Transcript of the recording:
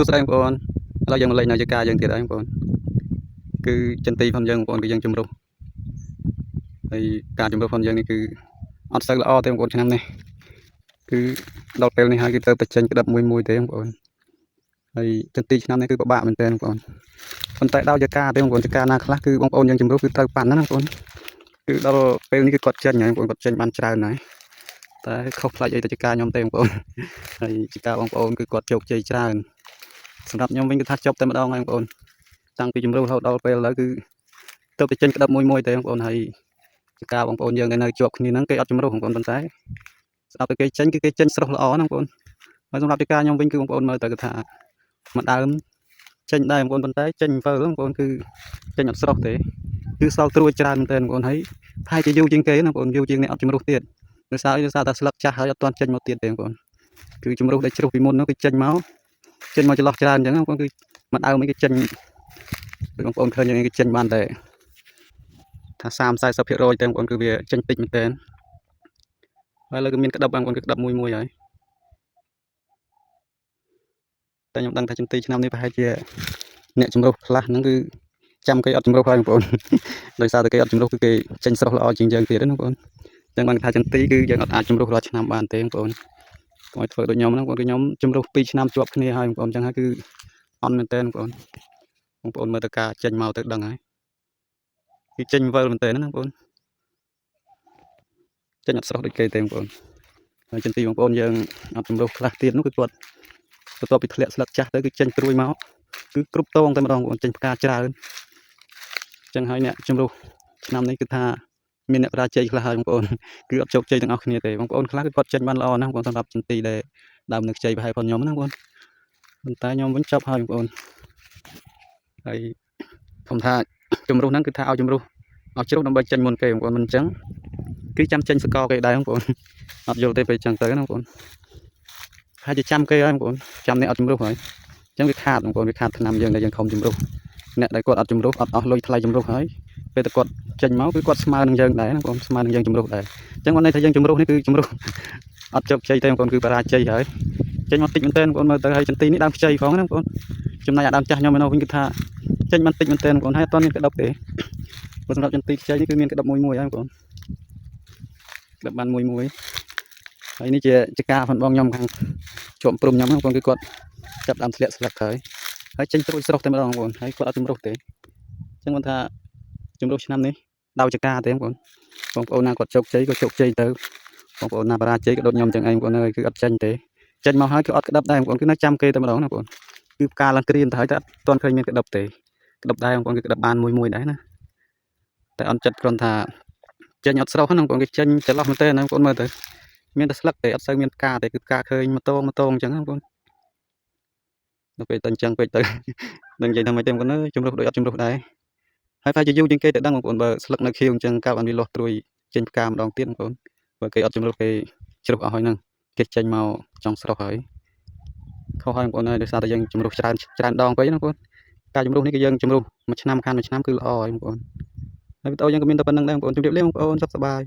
សួស្តីបងប្អូនឥឡូវយើងមកលេងនៅជាការយើងទៀតហើយបងប្អូនគឺចន្ទីផងយើងបងប្អូនគឺយើងជំរុះហើយការជំរុះផងយើងនេះគឺអត់សូវល្អទេបងប្អូនឆ្នាំនេះគឺដល់ពេលនេះហើយគឺទៅតែចេញក្តាប់មួយទេបងប្អូនហើយចន្ទីឆ្នាំនេះគឺពិបាកមែនទែនបងប្អូនប៉ុន្តែដល់ជាការទេបងប្អូនជាការណាខ្លះគឺបងប្អូនយើងជំរុះគឺត្រូវប៉ាន់ណាបងប្អូនគឺដល់ពេលនេះគឺគាត់ចេញហើយបងប្អូនគាត់ចេញបានច្រើនហើយតែខុសផ្លាច់អីទៅជាការខ្ញុំទេបងប្អូនហើយជាការបងប្អូនគឺគាត់ជោគជ័យច្រើនសម្រាប់ខ្ញុំវិញគឺថាចប់តែម្ដងហើយបងប្អូនតាំងពីជំរុះរហូតដល់ពេលឥឡូវគឺទៅតែចេញក្តាប់មួយទេបងប្អូនហើយជាការបងប្អូនយើងនៅជាប់គ្នាហ្នឹងគេអត់ជំរុះបងប្អូនប៉ុន្តែស្ដាប់តែគេចេញគឺគេចេញស្រស់ល្អណាបងប្អូនហើយសម្រាប់ជាការខ្ញុំវិញគឺបងប្អូនមើលទៅគឺថាមួយដើមចេញដែរបងប្អូនប៉ុន្តែចេញ7បងប្អូនគឺចេញអត់ស្រស់ទេគឺសល់ត្រួយច្រើនមែនទែនបងប្អូនហើយថែជាយូរជាងគេណាបងប្អូនយូរជាងអ្នកអត់ជំរុះទៀតដោយសារតែស្លឹកចាស់ហើយអត់ទាន់ចេញមកទៀតទេបងប្អូនគឺជំរុះដែលជ្រុះពីមុននោះគឺចេញមកចន្លោះច្រើនអញ្ចឹងបងប្អូនគឺមួយដើមនេះគេចេញបងប្អូនឃើញយ៉ាងនេះគេចេញបានតែថា30-40% ទេបងប្អូនគឺវាចេញតិចមែនទែនហើយឥឡូវគឺមានក្តាប់បងប្អូនគឺក្តាប់មួយហើយតែខ្ញុំដឹងថាចន្ទីឆ្នាំនេះប្រហែលជាអ្នកជំរុះខ្លះហ្នឹងគឺចាំគេអត់ជំរុះហើយបងប្អូនដោយសារតែគេអត់ជំរុះគឺគេចេញស្រស់ល្អជាងយើងទៀតណាបងប្អូនចឹងបានថាចន្ទីគឺយើងអត់អាចជំរុះរាល់ឆ្នាំបានទេបងប្អូនកុំឲ្យធ្វើដូចខ្ញុំហ្នឹងបងប្អូនគឺខ្ញុំជំរុះ2ឆ្នាំជាប់គ្នាហើយបងប្អូនចឹងហើយគឺអន់មែនទែនបងប្អូនមើលទៅការចេញមកទៅដឹងហើយគឺចេញវិលមែនទែនណាបងប្អូនចេញអត់ស្រស់ដូចគេទេបងប្អូនហើយចន្ទីបងប្អូនយើងអត់ជំរុះខ្លះទៀតនោះគឺគាត់បន្ទាប់ពីធ្លាក់ស្លឹកចាស់ទៅគឺចេញត្រួយមកគឺគ្រប់តងតែម្ដងបងប្អូនចេញផ្កាច្រើនចឹងហើយអ្នកជំរុះឆ្នាំនេះគឺថាមានអ្នកបរាជ័យខ្លះហើយបងប្អូនគឺអត់ជោគជ័យទាំងអស់គ្នាទេបងប្អូនខ្លះគឺគាត់ចេញបានល្អណាស់បងប្អូនសម្រាប់ចន្ទីដែលដើមនៅខ្ចីប្រហែលផងខ្ញុំណាបងប្អូនប៉ុន្តែខ្ញុំវិញចប់ហើយបងប្អូនហើយខ្ញុំថាជំរុះហ្នឹងគឺថាឲ្យជំរុះឲ្យជ្រុះដើម្បីចេញមុនគេបងប្អូនមិនអញ្ចឹងគឺចាំចេញសកលគេដែរបងប្អូនអត់យល់ទេពេលអញ្ចឹងទៅណាបងប្អូនហើយជាចាំគេហើយបងប្អូនចាំអ្នកអត់ជំរុះហើយអញ្ចឹងវាខាតបងប្អូនវាខាតឆ្នាំយើងដែលយើងខំជំរុះអ្នកដែលគាត់អត់ជំរុះអត់អស់លុយថ្លៃជំរុះហើយពេលតែគាត់ចេញមកគឺគាត់ស្មើនឹងយើងដែរណាបងប្អូនស្មើនឹងយើងជំរុះដែរអញ្ចឹងមិនន័យថាយើងជំរុះនេះគឺជំរុះអត់ជោគជ័យទេបងប្អូនគឺបរាជ័យហើយចេញមកតិចមែនទែនបងប្អូនមើលទៅហើយចន្ទីនេះដើមខ្ចីផងណាបងប្អូនចំណែកអាដើមចាស់ខ្ញុំឯនោះវិញគឺថាចេញបានតិចមែនទែនបងប្អូនហើយអត់ទាន់មានក្តាប់ទេព្រោះសម្រាប់ចន្ទីខ្ចីនេះគឺមានក្តាប់មួយហើយបងប្អូនក្តាប់បានមួយហើយនេះជាការផងបងខ្ញុំខាងជាប់ព្រំខ្ញុំបងប្អូនគឺគាត់ចាប់ដើមធ្លាក់ស្លឹកហើយចេញត្រួយស្រស់តែម្ដងបងប្អូនហើយគាត់អត់ជំរុះទេអញ្ចឹងគាត់ថាជំរុះឆ្នាំនេះដោយចការទេបងប្អូនណាគាត់ជោគជ័យក៏ជោគជ័យទៅបងប្អូនណាបរាជ័យក៏ដូចខ្ញុំចឹងឯងបងប្អូនគឺអត់ចេញទេចេញមកហើយគឺអត់ក្តាប់ដែរបងប្អូនគឺនៅចាំគេតែម្ដងណាបងប្អូនគឺផ្កាឡើងក្រៀមទៅហើយតែអត់ទាន់ឃើញមានក្តាប់ទេក្តាប់ដែរបងប្អូនគឺក្តាប់បានមួយដែរណាតែអត់ចិត្តគ្រាន់ថាចេញអត់ស្រស់ហ្នឹងបងប្អូនគេចេញចន្លោះមែនទេណាបងប្អូនមើលទៅមានតែស្លឹកទេអត់សូវមានផ្កាទេគឺផ្កាឃើញម្តងអញ្ចឹងណាបងប្អូនដល់ពេលតែអញ្ចឹងពេកទៅនឹងនិយាយថាម៉េចទេបងប្អូនជំរុះដូចអត់ជំរុះដែរហើយប្រហែលជាយូរជាងគេទៅដឹងបងប្អូនបើស្លឹកនៅខៀវអញ្ចឹងកាលបានវាលាស់ត្រួយចេញផ្កាម្ដងទៀតបងប្អូនបើគេអត់ជំរុះគេជ្រុះអស់ហើយហ្នឹងគេចេញមកចង់ស្រស់ហើយខុសហើយបងប្អូនហើយដោយសារតែយើងជំរុះច្រើនដងពេកណាបងប្អូនការជំរុះនេះគឺយើងជំរុះមួយឆ្នាំគឺល្អហើយបងប្អូនហើយវីដេអូយើងក៏មានតែប៉ុណ្្នឹងដែរបងប្អូនជម្រាបលាបងប្អូនសុខសប្បាយ